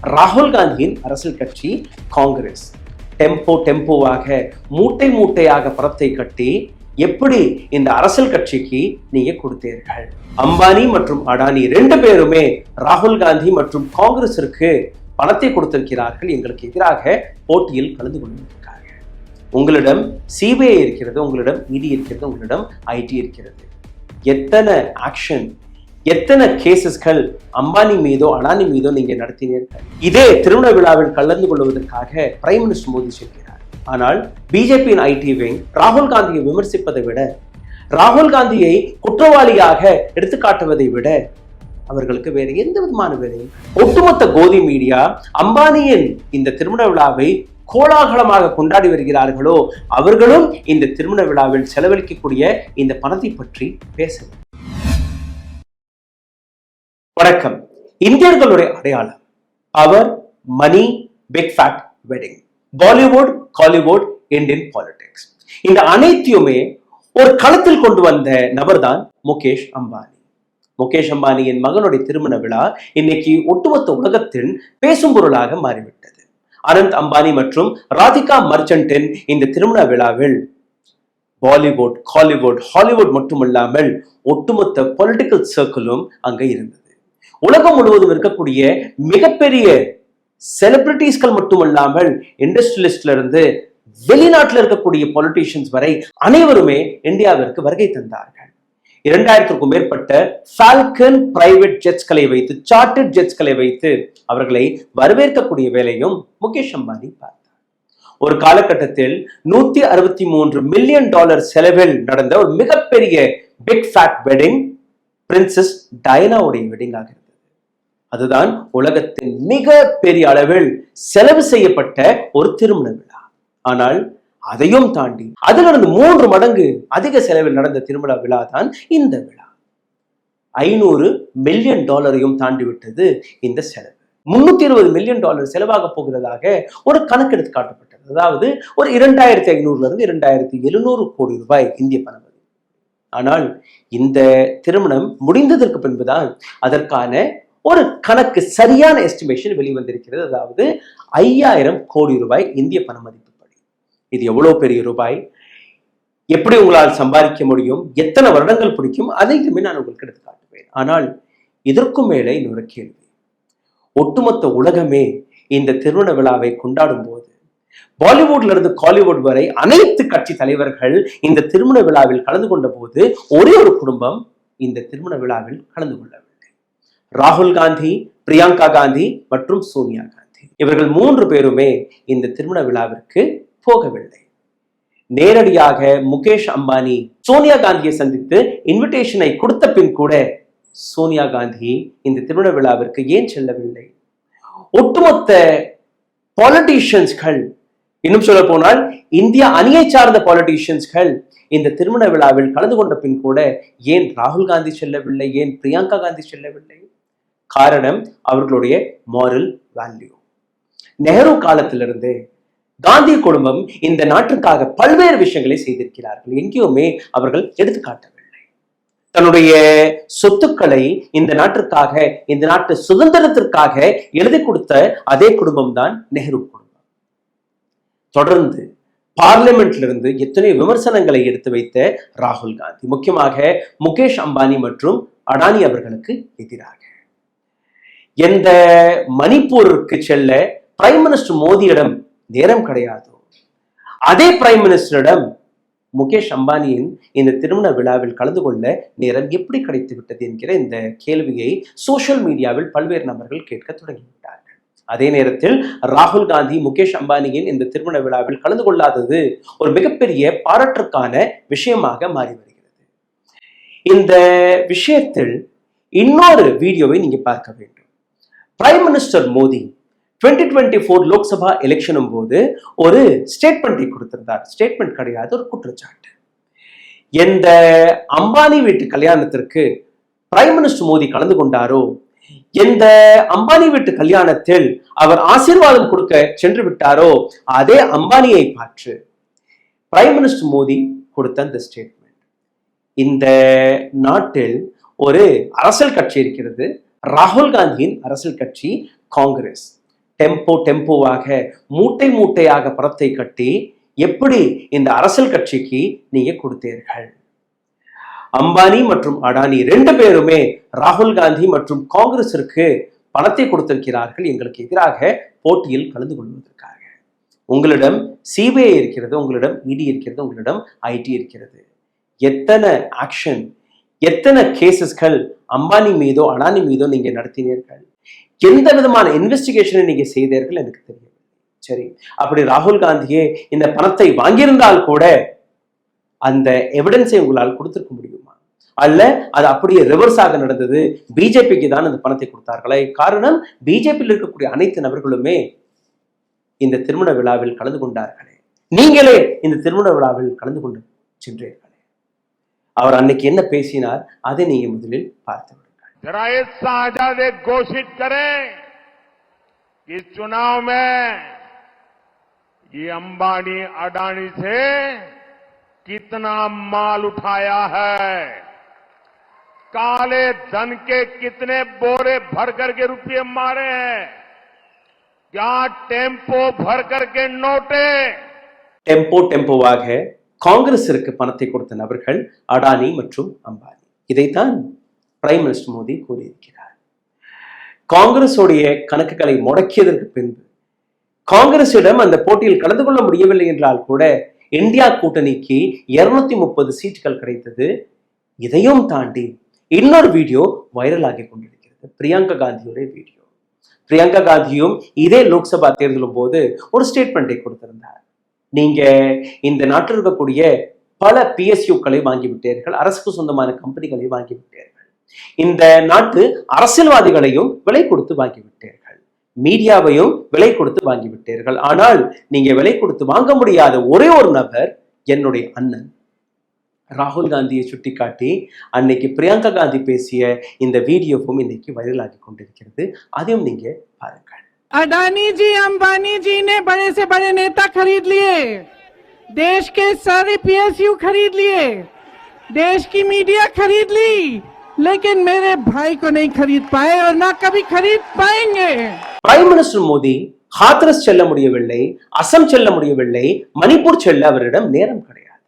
ராகுல் காந்தியின் அரசியல் கட்சி காங்கிரஸ் டெம்போவாக மூட்டை மூட்டையாக பணத்தை கட்டி எப்படி இந்த அரசியல் கட்சிக்கு நீங்க கொடுத்தீர்கள்? அம்பானி மற்றும் அடானி ரெண்டு பேருமே ராகுல் காந்தி மற்றும் காங்கிரஸிற்கு பணத்தை கொடுத்திருக்கிறார்கள். எங்களுக்கு எதிராக போட்டியில் கலந்து கொண்டிருக்கிறார்கள். உங்களிடம் சிபிஐ இருக்கிறது, உங்களிடம் இடி இருக்கிறது, உங்களிடம் ஐடி இருக்கிறது. எத்தனை ஆக்ஷன், எத்தனை கேசஸ்கள் அம்பானி மீதோ அடானி மீதோ நீங்க நடத்தினீர்கள்? இதே திருமண விழாவில் கலந்து கொள்வதற்காக பிரைம் மினிஸ்டர் மோடி செல்கிறார். ஆனால் பிஜேபியின் ஐடி விங் ராகுல் காந்தியை விமர்சிப்பதை விட, ராகுல் காந்தியை குற்றவாளியாக எடுத்துக்காட்டுவதை விட அவர்களுக்கு வேறு எந்த விதமான வேலையும். ஒட்டுமொத்த கோதி மீடியா அம்பானியின் இந்த திருமண விழாவை கோலாகலமாக கொண்டாடி வருகிறார்களோ அவர்களும் இந்த திருமண விழாவில் செலவழிக்கக்கூடிய இந்த பணத்தை பற்றி பேச. வணக்கம். இந்தியர்களுடைய அடையாளம் power, money, big fat wedding, Bollywood, Kollywood, Indian politics, இந்த அனைத்தையுமே ஒரு களத்தில் கொண்டு வந்த நபர் தான் முகேஷ் அம்பானி. முகேஷ் அம்பானியின் மகனுடைய திருமண விழா இன்னைக்கு ஒட்டுமொத்த உலகத்தின் பேசும் பொருளாக மாறிவிட்டது. அனந்த் அம்பானி மற்றும் ராதிகா மர்ச்சன்டின் இந்த திருமண விழாவில் பாலிவுட், காலிவுட், ஹாலிவுட் மட்டுமல்லாமல் ஒட்டுமொத்த பொலிட்டிக்கல் சர்க்கிளும் அங்க இருந்தது. உலகம் முழுவதும் இருக்கக்கூடிய மிகப்பெரிய செலிபிரிட்டிஸ்கள் மட்டுமல்லாமல் இண்டஸ்ட்ரியலிஸ்ட்ல இருந்து வெளிநாட்டில் இருக்கக்கூடிய பொலிட்டீஷியன்ஸ் வரை அனைவருமே இந்தியாவிற்கு வருகை தந்தார்கள். 2000க்கும் மேற்பட்ட ஃபால்கன் பிரைவேட் ஜெட்ஸ்களை வைத்து, சார்ட்டர்ட் ஜெட்ஸ்களை வைத்து அவர்களை வரவேற்கக்கூடிய வேலையும் முகேஷ் அம்பானி பார்த்தார். ஒரு காலகட்டத்தில் $163 மில்லியன் செலவில் நடந்த ஒரு மிகப்பெரிய பிக் ஃபேட் வெட்டிங் பிரின்சஸ் டயனாவுடைய வெட்டிங்காக இருந்தது. அதுதான் உலகத்தின் மிக பெரிய அளவில் செலவு செய்யப்பட்ட ஒரு திருமண விழா. ஆனால் அதையும் தாண்டி அதிலிருந்து 3 மடங்கு அதிக செலவில் நடந்த திருமண விழா தான் இந்த விழா. $500 மில்லியன் தாண்டி விட்டது இந்த செலவு. $320 மில்லியன் செலவாக போகிறதாக ஒரு கணக்கெடுத்து காட்டப்பட்டது. அதாவது ஒரு 2500 2700 கோடி ரூபாய் இந்திய பணம். ஆனால் இந்த திருமணம் முடிந்ததற்கு பின்புதான் அதற்கான ஒரு கணக்கு, சரியான எஸ்டிமேஷன் வெளிவந்திருக்கிறது. அதாவது 5000 கோடி ரூபாய் இந்திய பண மதிப்புப்படி. இது எவ்வளவு பெரிய ரூபாய், எப்படி உங்களால் சம்பாதிக்க முடியும், எத்தனை வருடங்கள் பிடிக்கும், அதையுமே நான் உங்களுக்கு எடுத்து காட்டுவேன். ஆனால் இதற்கும் மேலே இன்னொரு கேள்வி. ஒட்டுமொத்த உலகமே இந்த திருமண விழாவை கொண்டாடும் போது, பாலிவுட்ல இருந்து காலிவுட் வரை அனைத்து கட்சி தலைவர்கள் இந்த திருமண விழாவில் கலந்து கொண்ட போது ஒரே ஒரு குடும்பம் இந்த திருமண விழாவில் கலந்து கொள்ளவில்லை. ராகுல் காந்தி, பிரியங்கா காந்தி மற்றும் சோனியா காந்தி, இவர்கள் 3 பேருமே இந்த திருமண விழாவிற்கு போகவில்லை. நேரடியாக முகேஷ் அம்பானி சோனியா காந்தியை சந்தித்து இன்விடேஷனை கொடுத்த பின் கூட சோனியா காந்தி இந்த திருமண விழாவிற்கு ஏன் செல்லவில்லை? ஒட்டுமொத்த பாலிட்டிஷியன்ஸ்கள், இன்னும் சொல்ல போனால் இந்தியா அணியை சார்ந்த பாலிட்டிஷியன்ஸ்கள் இந்த திருமண விழாவில் கலந்து கொண்ட பின் கூட ஏன் ராகுல் காந்தி செல்லவில்லை, ஏன் பிரியங்கா காந்தி செல்லவில்லை? காரணம் அவர்களுடைய மாரல் வேல்யூ. நெஹ்ரு காலத்திலிருந்து காந்தி குடும்பம் இந்த நாட்டுக்காக பல்வேறு விஷயங்களை செய்திருக்கிறார்கள். எங்கேயுமே அவர்கள் எடுத்துக்காட்டவில்லை. தன்னுடைய சொத்துக்களை இந்த நாட்டிற்காக, இந்த நாட்டு சுதந்திரத்திற்காக எழுதி கொடுத்த அதே குடும்பம் தான் நெஹ்ரு குடும்பம். தொடர்ந்து பார்லிமெண்ட்ல இருந்து எத்தனை விமர்சனங்களை எடுத்து வைத்த ராகுல் காந்தி, முக்கியமாக முகேஷ் அம்பானி மற்றும் அடானி அவர்களுக்கு எதிராக. எந்த மணிப்பூருக்கு செல்ல பிரைம் மினிஸ்டர் மோடியிடம் நேரம் கிடையாது, அதே பிரைம் மினிஸ்டரிடம் முகேஷ் அம்பானியின் இந்த திருமண விழாவில் கலந்து கொள்ள நேரம் எப்படி கிடைத்து விட்டது என்கிற இந்த கேள்வியை சோசியல் மீடியாவில் பல்வேறு நபர்கள் கேட்க தொடங்கிவிட்டார்கள். அதே நேரத்தில் ராகுல் காந்தி முகேஷ் அம்பானியின் இந்த திருமண விழாவில் கலந்து கொள்ளாதது ஒரு மிகப்பெரிய பாராட்டுக்கான விஷயமாக மாறி வருகிறது. இந்த விஷயத்தில் இன்னொரு வீடியோவை நீங்க பார்க்க வேண்டும். பிரைம் மினிஸ்டர் மோடி 2024 லோக்சபா எலெக்ஷனும் போது ஒரு ஸ்டேட்மெண்ட்டை கொடுத்திருந்தார். ஸ்டேட்மெண்ட் கிடையாது, ஒரு குற்றச்சாட்டு. எந்த அம்பானி வீட்டு கல்யாணத்திற்கு பிரைம் மினிஸ்டர் மோடி கலந்து கொண்டாரோ, எந்த அம்பானி வீட்டு கல்யாணத்தில் அவர் ஆசீர்வாதம் கொடுக்க சென்று விட்டாரோ, அதே அம்பானியை பார்த்து பிரைம் மினிஸ்டர் மோடி கொடுத்த அந்த ஸ்டேட்மெண்ட். இந்த நாட்டில் ஒரு அரசியல் கட்சி இருக்கிறது, ராகுல் காந்தியின் அரசியல் கட்சி காங்கிரஸ். டெம்போவாக மூட்டை மூட்டையாக பணத்தை கட்டி எப்படி இந்த அரசியல் கட்சிக்கு நீங்க கொடுத்தீர்கள்? அம்பானி மற்றும் அடானி 2 பேருமே ராகுல் காந்தி மற்றும் காங்கிரசிற்கு பணத்தை கொடுத்திருக்கிறார்கள் எங்களுக்கு எதிராக போட்டியில் கலந்து கொள்வதற்காக. உங்களிடம் சிபிஐ இருக்கிறது, உங்களிடம் இடி இருக்கிறது, உங்களிடம் ஐடி இருக்கிறது. எத்தனை ஆக்ஷன், எத்தனை கேசஸ்கள் அம்பானி மீதோ அடானி மீதோ நீங்க நடத்தினீர்கள்? எந்த விதமான இன்வெஸ்டிகேஷனை நீங்க செய்தீர்கள் எனக்கு தெரியும். சரி, அப்படி ராகுல் காந்தியே இந்த பணத்தை வாங்கியிருந்தால் கூட அந்த எவிடன்ஸை உங்களால் கொடுத்திருக்க முடியுமா? அல்ல அது அப்படியே ரிவர்ஸாக நடந்தது, பிஜேபிக்கு தான் அந்த பணத்தை கொடுத்தார்களே? காரணம், பிஜேபியில் இருக்கக்கூடிய அனைத்து நபர்களுமே இந்த திருமண விழாவில் கலந்து கொண்டார்களே. நீங்களே இந்த திருமண விழாவில் கலந்து கொண்டு சென்றீர்களே. அவர் அன்னைக்கு என்ன பேசினார் அதை நீங்க முதலில் பார்த்து விடுங்கள். जरा ये साझा घोषित करें कि इस चुनाव में ये अंबानी अडानी से कितना माल उठाया है, काले धन के कितने बोरे भर करके रुपये मारे हैं, क्या टेम्पो भर करके नोटे. டெம்போவாக காங்கிரசிற்கு பணத்தை கொடுத்த நபர்கள் அடானி மற்றும் அம்பானி. இதைத்தான் பிரைம் மினிஸ்டர் மோடி கூறியிருக்கிறார். காங்கிரசுடைய கணக்குகளை முடக்கியதற்கு பின்பு காங்கிரசிடம் அந்த போட்டியில் கலந்து கொள்ள முடியவில்லை என்றால் கூட இந்தியா கூட்டணிக்கு 230 சீட்டுகள் கிடைத்தது. இதையும் தாண்டி இன்னொரு வீடியோ வைரல் ஆகி கொண்டிருக்கிறது, பிரியங்கா காந்தியுடைய வீடியோ. பிரியங்கா காந்தியும் இதே லோக்சபா தேர்தலும் போது ஒரு ஸ்டேட்மெண்ட்டை கொடுத்திருந்தார். நீங்க இந்த நாட்டில் இருக்கக்கூடிய பல பிஎஸ்யூக்களை வாங்கிவிட்டீர்கள், அரசுக்கு சொந்தமான கம்பெனிகளை வாங்கிவிட்டீர்கள், இந்த நாட்டு அரசியல்வாதிகளையும் விலை கொடுத்து வாங்கிவிட்டீர்கள், மீடியாவையும் விலை கொடுத்து வாங்கிவிட்டீர்கள். ஆனால் நீங்க விலை கொடுத்து வாங்க முடியாத ஒரே ஒரு நபர் என்னுடைய அண்ணன் ராகுல் காந்தியை சுட்டிக்காட்டி அன்னைக்கு பிரியங்கா காந்தி பேசிய இந்த வீடியோவும் இன்னைக்கு வைரல் ஆகி கொண்டிருக்கிறது. அதையும் நீங்க பாருங்கள். अडानी जी, अंबानी जी ने बड़े से बड़े नेता खरीद लिए, देश के सारे पीएसयू खरीद लिए, देश की मीडिया खरीद ली, लेकिन मेरे भाई को नहीं खरीद पाए और ना कभी खरीद पाएंगे. பிரைம் மினிஸ்டர் மோடி ஹாத்ரஸ் செல்ல முடியவில்லை, அசம் செல்ல முடியவில்லை, மணிப்பூர் செல்ல அவரிடம் நேரம் கிடையாது.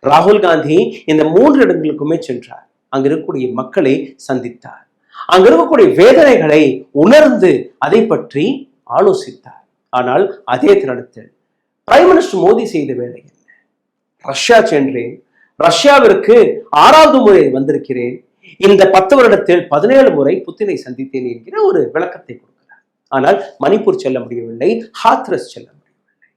ராகுல் காந்தி இந்த 3 இடங்களுக்குமே சென்றார். அங்க இருக்கக்கூடிய மக்களை சந்தித்தார், அங்க இருக்கக்கூடிய வேதனைகளை உணர்ந்து அதை பற்றி ஆலோசித்தார். ஆனால் அதே தருணத்தில் பிரைம் மினிஸ்டர் மோடி செய்த வேலை என்ன? ரஷ்யா சென்றேன், ரஷ்யாவிற்கு 6வது முறை வந்திருக்கிறேன், இந்த 10 வருடத்தில் 17 முறை புத்தினை சந்தித்தேன் என்கிற ஒரு விளக்கத்தை கொடுக்கிறார். ஆனால் மணிப்பூர் செல்ல முடியவில்லை, ஹாத்ரஸ் செல்ல முடியவில்லை.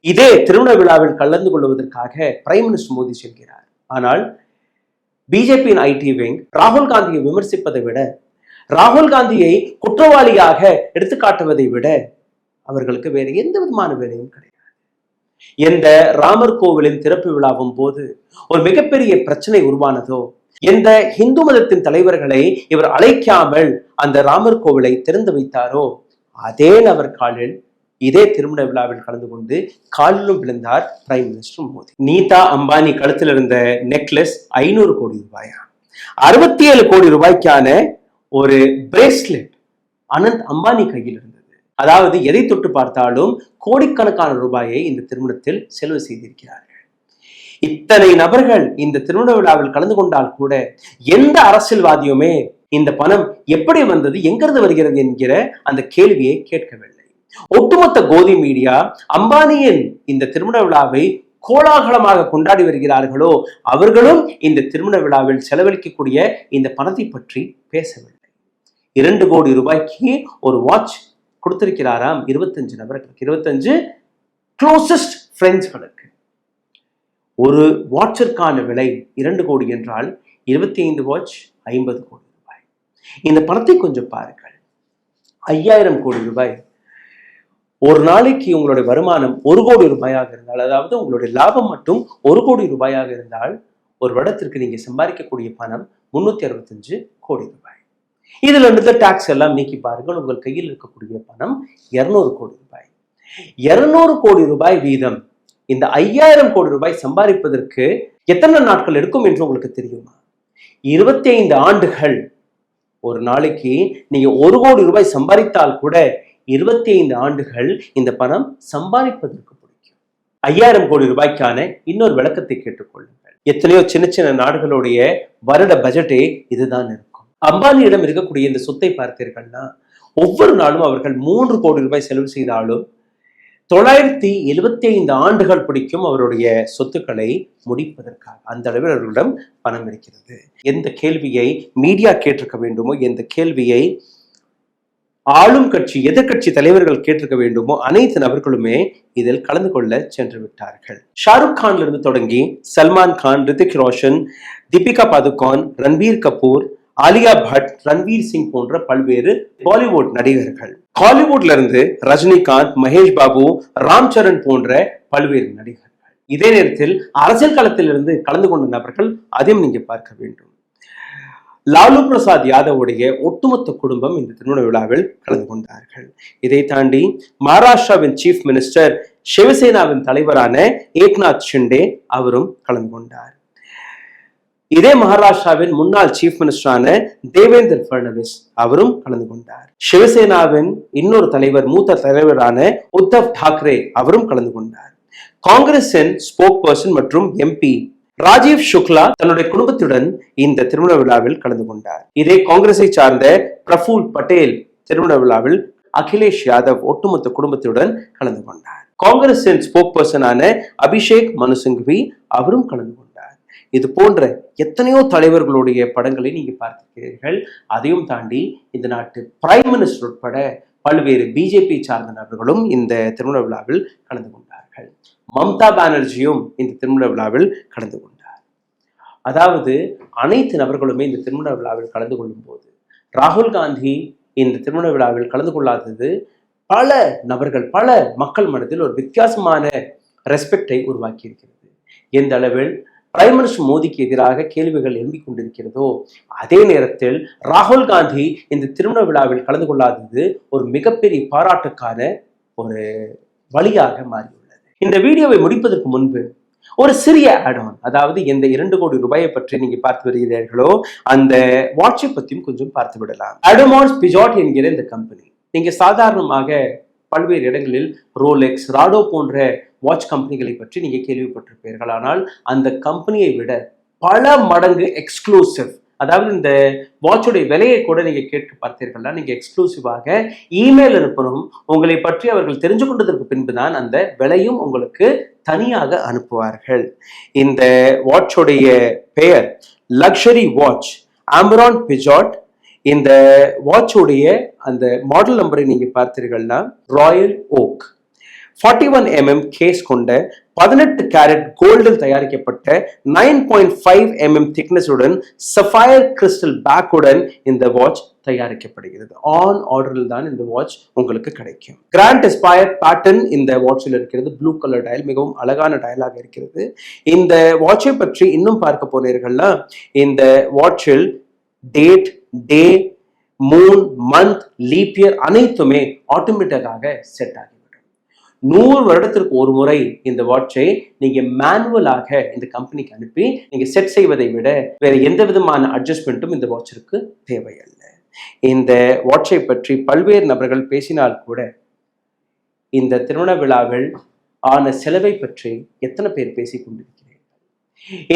இதே திருமண விழாவில் கலந்து கொள்வதற்காக பிரைம் மினிஸ்டர் மோடி செல்கிறார். ஆனால் பிஜேபியின் ஐடி விங் ராகுல் காந்தியை விமர்சிப்பதை விட, ராகுல் காந்தியை குற்றவாளியாக எடுத்துக்காட்டுவதை விட அவர்களுக்கு வேறு எந்த விதமான வேலையும் கிடையாது. எந்த ராமர் கோவிலின் திறப்பு விழாவும் போது ஒரு மிகப்பெரிய பிரச்சனை உருவானதோ, எந்த இந்து மதத்தின் தலைவர்களை இவர் அழைக்காமல் அந்த ராமர் கோவிலை திறந்து வைத்தாரோ, அதே நபர் காலில் இதே திருமண விழாவில் கலந்து கொண்டு காலிலும் விழுந்தார் பிரைம் மினிஸ்டர் மோடி. நீதா அம்பானி கழுத்தில் இருந்த நெக்லஸ் 500 கோடி ரூபாயா, 67 கோடி ரூபாய்க்கான ஒரு பிரேஸ்லெட் அனந்த் அம்பானி கையில் இருந்தது. அதாவது எதை தொட்டு பார்த்தாலும் கோடிக்கணக்கான ரூபாயை இந்த திருமணத்தில் செலவு செய்திருக்கிறார்கள். இத்தனை நபர்கள் இந்த திருமண விழாவில் கலந்து கொண்டால் கூட எந்த அரசியல்வாதியுமே இந்த பணம் எப்படி வந்தது, எங்கிருந்து வருகிறது என்கிற அந்த கேள்வியை கேட்கவில்லை. ஒட்டுமொத்த கோதி மீடியா அம்பானியின் இந்த திருமண விழாவை கோலாகலமாக கொண்டாடி வருகிறார்களோ, அவர்களும் இந்த திருமண விழாவில் செலவழிக்கக்கூடிய இந்த பணத்தை பற்றி பேசவில்லை. 2 கோடி ரூபாய்க்கு ஒரு வாட்ச் கொடுத்திருக்கிறாராம் 25 நபர்களுக்கு, 25 க்ளோசஸ்ட் ஃப்ரெண்ட்ஸ்களுக்கு. ஒரு வாட்சிற்கான விலை 2 கோடி என்றால் 25 வாட்ச் 50 கோடி ரூபாய். இந்த பணத்தை கொஞ்சம் பாருங்கள். 5000 கோடி ரூபாய். ஒரு நாளைக்கு உங்களுடைய வருமானம் 1 கோடி ரூபாயாக இருந்தால், அதாவது உங்களுடைய லாபம் மட்டும் 1 கோடி ரூபாயாக இருந்தால், ஒரு வருடத்திற்கு நீங்க சம்பாதிக்கக்கூடிய பணம் 365 கோடி ரூபாய். இதுல இருந்து டாக்ஸ் எல்லாம் நீக்கி பாருங்கள், உங்கள் கையில் இருக்கக்கூடிய பணம் 200 கோடி ரூபாய். 200 கோடி ரூபாய் வீதம் இந்த 5000 கோடி ரூபாய் சம்பாதிப்பதற்கு எத்தனை நாட்கள் எடுக்கும் என்று உங்களுக்கு தெரியுமா? 25 ஆண்டுகள். ஒரு நாளைக்கு நீங்க 1 கோடி ரூபாய் சம்பாதித்தால் கூட 25 ஆண்டுகள் இந்த பணம் சம்பாதிப்பதற்கு பிடிக்கும். 5000 கோடி ரூபாய்க்கான இன்னொரு விளக்கத்தை கேட்டுக்கொள்ளுங்கள். எத்தனையோ சின்ன சின்ன நாடுகளுடைய வருட பட்ஜெட்டே இதுதான் இருக்கும். அம்பானியிடம் இருக்கக்கூடிய இந்த சொத்தை பார்த்தீர்கள்னா ஒவ்வொரு நாளும் அவர்கள் 3 கோடி ரூபாய் செலவு செய்தாலும் 975 ஆண்டுகள் பிடிக்கும் அவருடைய சொத்துக்களை முடிப்பதற்காக. அந்த அளவில் அவர்களிடம் பணம் இருக்கிறது. எந்த கேள்வியை மீடியா கேட்டிருக்க வேண்டுமோ, எந்த கேள்வியை ஆளும் கட்சி எதிர்கட்சி தலைவர்கள் கேட்டிருக்க வேண்டுமோ அனைத்து நபர்களுமே இதில் கலந்து கொள்ள சென்று விட்டார்கள். ஷாருக் கான்ல இருந்து தொடங்கி சல்மான் கான், ரித்திக் ரோஷன், தீபிகா பதுகான், ரன்பீர் கபூர், ஆலியா பட், ரன்வீர் சிங் போன்ற பல்வேறு பாலிவுட் நடிகர்கள், ஹாலிவுட்ல இருந்து ரஜினிகாந்த், மகேஷ் பாபு, ராம் சரண் போன்ற பல்வேறு நடிகர்கள். இதே நேரத்தில் அரசியல் களத்தில் இருந்து கலந்து கொண்ட நபர்கள் அதையும் நீங்க பார்க்க வேண்டும். லாலு பிரசாத் யாதவுடைய ஒட்டுமொத்த குடும்பம் இந்த திருமண விழாவில் கலந்து கொண்டார்கள். இதை தாண்டி மகாராஷ்டிராவின் சீஃப் மினிஸ்டர், சிவசேனாவின் தலைவரான ஏக்நாத் ஷிண்டே அவரும் கலந்து கொண்டார். இதே மகாராஷ்டிராவின் முன்னாள் சீஃப் மினிஸ்டரான தேவேந்திர பட்னவிஸ் அவரும் கலந்து கொண்டார். சிவசேனாவின் இன்னொரு தலைவர், மூத்த தலைவரான உத்தவ் தாக்கரே அவரும் கலந்து கொண்டார். காங்கிரசின் ஸ்போக் பர்சன் மற்றும் எம்பி ராஜீவ் சுக்லா தன்னுடைய குடும்பத்துடன் இந்த திருமண விழாவில் கலந்து கொண்டார். இதே காங்கிரஸை சார்ந்த பிரஃபுல் பட்டேல் திருமண விழாவில் அகிலேஷ் யாதவ் ஒட்டுமொத்த குடும்பத்துடன் கலந்து கொண்டார். காங்கிரசின் ஸ்போக் பர்சனான அபிஷேக் மனு சிங்வி அவரும் கலந்து கொண்டார். இது போன்ற எத்தனையோ தலைவர்களுடைய படங்களை நீங்க பார்த்திருக்கிறீர்கள். அதையும் தாண்டி இந்த நாட்டு பிரைம் மினிஸ்டர் உட்பட பல்வேறு பிஜேபி சார்ந்த நபர்களும் இந்த திருமண விழாவில் கலந்து கொண்டார்கள். மம்தா பானர்ஜியும் இந்த திருமண விழாவில் கலந்து கொண்டார். அதாவது அனைத்து நபர்களுமே இந்த திருமண விழாவில் கலந்து கொள்ளும் போது ராகுல் காந்தி இந்த திருமண விழாவில் கலந்து கொள்ளாதது பல நபர்கள், பல மக்கள் மனதில் ஒரு வித்தியாசமான ரெஸ்பெக்டை உருவாக்கி இருக்கிறது. எந்த அளவில் பிரைம் மினிஸ்டர் மோடிக்கு எதிராக கேள்விகள் எழும்பிக் கொண்டிருக்கிறதோ அதே நேரத்தில் ராகுல் காந்தி இந்த திருமண விழாவில் கலந்து கொள்ளாதது ஒரு மிகப்பெரிய பாராட்டுக்கான ஒரு வழியாக மாறியுள்ளது. இந்த வீடியோவை முடிப்பதற்கு முன்பு ஒரு சிறிய ஆட்-ஆன், அதாவது எந்த 2 கோடி ரூபாயை பற்றி நீங்க பார்த்து வருகிறீர்களோ அந்த வாட்சை பற்றியும் கொஞ்சம் பார்த்து விடலாம். அடமான்ஸ் பிஜாட் என்கிற இந்த கம்பெனி, நீங்க சாதாரணமாக பல்வேறு இடங்களில் ரோலெக்ஸ், ராடோ போன்ற வாட்ச் கம்பெனிகளை பற்றி நீங்க கேள்விப்பட்டிருப்பீர்கள். ஆனால் அந்த கம்பெனியை விட பல மடங்கு எக்ஸ்க்ளூசிவ், அதாவது இந்த வாட்சுடைய விலையை கூட நீங்க கேட்டு பார்த்தீர்கள்னா நீங்க எக்ஸ்க்ளூசிவாக இமெயில் அனுப்பணும். உங்களை பற்றி அவர்கள் தெரிஞ்சு கொண்டதற்கு பின்புதான் அந்த விலையும் உங்களுக்கு தனியாக அனுப்புவார்கள். இந்த வாட்சுடைய பெயர் லக்ஸரி வாட்ச் ஆம்பரான் பிஜாட். இந்த வாட்சுடைய அந்த மாடல் நம்பரை நீங்க பார்த்தீர்கள்னா ராயல் ஓக் 41mm கேஸ் கொண்ட 18 கேரட் கோல்டில் தயாரிக்கப்பட்ட 9.5 mm திக்னஸ் உடன் சஃபயர் கிறிஸ்டல் பேக்குடன் இந்த வாட்ச் தயாரிக்கப்படுகிறது. ஆன் ஆர்டரில் தான் இந்த வாட்ச் உங்களுக்கு கிடைக்கும். கிராண்ட் எஸ்பயர் பேட்டர்ன் இந்த வாட்சில் இருக்கிறது. ப்ளூ கலர் டயல், மிகவும் அழகான டயலாக இருக்கிறது. இந்த வாட்சை பற்றி இன்னும் பார்க்க போனீர்கள்னா இந்த வாட்சில் டேட், டே, மூன், மந்த், லீப் இயர் அனைத்துமே ஆட்டோமேட்டிக்காக செட் ஆகிவிடும். 100 வருடத்திற்கு ஒரு முறை இந்த வாட்சை நீங்க மேனுவலாக இந்த கம்பெனிக்கு அனுப்பி நீங்க செட் செய்வதை விட வேற எந்த விதமான அட்ஜஸ்ட்மெண்ட்டும் இந்த வாட்சிற்கு தேவையல்ல. இந்த வாட்சை பற்றி பல்வேறு நபர்கள் பேசினால் கூட இந்த திருமண விழாவில் ஆன செலவை பற்றி எத்தனை பேர் பேசிக் கொண்டிருக்கிறீர்கள்?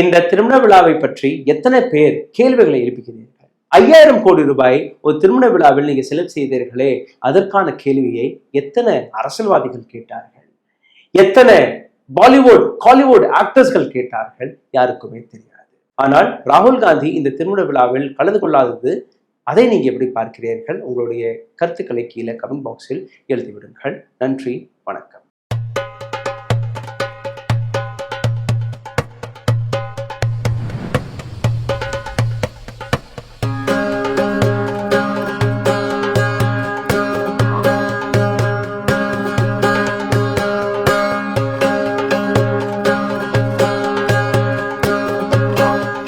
இந்த திருமண விழாவை பற்றி எத்தனை பேர் கேள்விகளை எழுப்புகிறீர்கள்? 5000 கோடி ரூபாய் ஒரு திருமண விழாவில் நீங்க செலவு செய்தீர்களே, அதற்கான கேள்வியை எத்தனை அரசியல்வாதிகள் கேட்டார்கள்? எத்தனை பாலிவுட், ஹாலிவுட் ஆக்டர்ஸ்கள் கேட்டார்கள்? யாருக்குமே தெரியாது. ஆனால் ராகுல் காந்தி இந்த திருமண விழாவில் கலந்து கொள்ளாதது, அதை நீங்க எப்படி பார்க்கிறீர்கள்? உங்களுடைய கருத்துக்களை கீழே கமெண்ட் பாக்ஸில் எழுதிவிடுங்கள். நன்றி, வணக்கம்.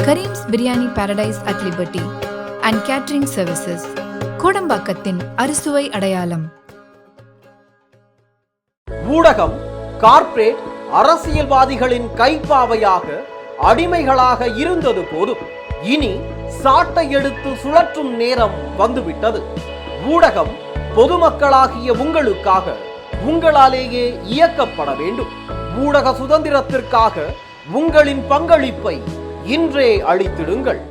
Kareem's Biryani Paradise at Liberty and Catering Services, கோடம்பாக்கத்தின் அறுசுவை அடையாளம். ஊடகம் கார்ப்பரேட் அரசியல்வாதிகளின் கைப்பாவையாக அடிமைகளாக இருந்தது போதும், இனி சாட்டை எடுத்து சுழற்றும் நேரம் வந்துவிட்டது. ஊடகம் பொதுமக்களாகிய உங்களுக்காக உங்களாலேயே இயக்கப்பட வேண்டும். ஊடக சுதந்திரத்திற்காக உங்களின் பங்களிப்பை இன்றே அளித்திடுங்கள்.